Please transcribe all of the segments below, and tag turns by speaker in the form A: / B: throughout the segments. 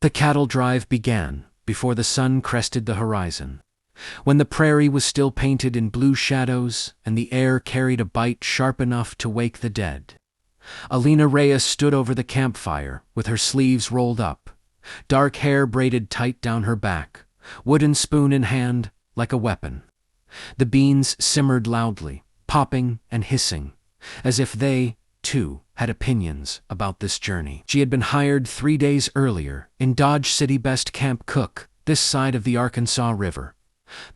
A: The cattle drive began before the sun crested the horizon. When the prairie was still painted in blue shadows and the air carried a bite sharp enough to wake the dead. Elena Reyes stood over the campfire with her sleeves rolled up, dark hair braided tight down her back, wooden spoon in hand like a weapon. The beans simmered loudly, popping and hissing, as if they, too, had opinions about this journey. She had been hired 3 days earlier in Dodge City Best Camp Cook, this side of the Arkansas River.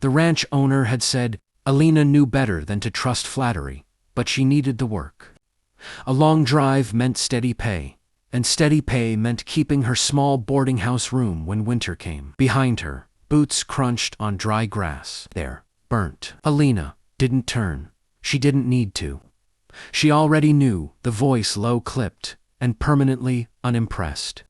A: The ranch owner had said Elena knew better than to trust flattery, but she needed the work. A long drive meant steady pay, and steady pay meant keeping her small boarding house room when winter came. Behind her, boots crunched on dry grass. There, burnt. Elena didn't turn. She didn't need to. She already knew, the voice low-clipped and permanently unimpressed.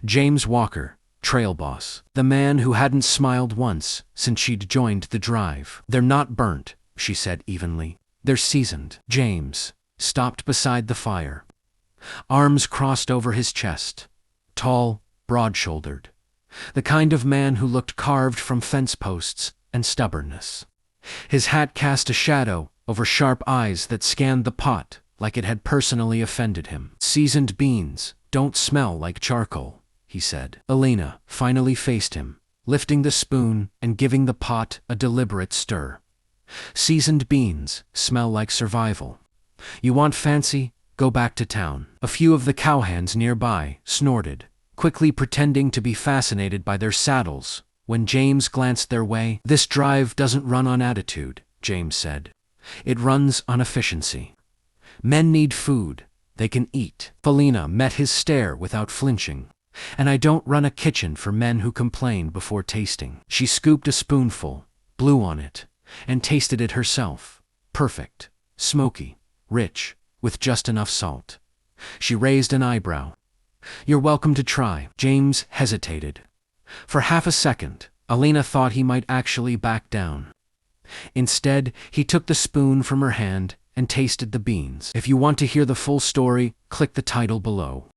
A: James Walker, trail boss, the man who hadn't smiled once since she'd joined the drive. "They're not burnt," she said evenly. "They're seasoned." James stopped beside the fire, arms crossed over his chest, tall, broad-shouldered, the kind of man who looked carved from fence posts and stubbornness. His hat cast a shadow over sharp eyes that scanned the pot like it had personally offended him. "Seasoned beans don't smell like charcoal," he said. Elena finally faced him, lifting the spoon and giving the pot a deliberate stir. "Seasoned beans smell like survival. You want fancy? Go back to town." A few of the cowhands nearby snorted, quickly pretending to be fascinated by their saddles. When James glanced their way, "This drive doesn't run on attitude," James said. "It runs on efficiency. Men need food. They can eat." Elena met his stare without flinching. "And I don't run a kitchen for men who complain before tasting." She scooped a spoonful, blew on it, and tasted it herself. Perfect. Smoky. Rich. With just enough salt. She raised an eyebrow. "You're welcome to try." James hesitated. For half a second, Elena thought he might actually back down. Instead, he took the spoon from her hand and tasted the beans. If you want to hear the full story, click the title below.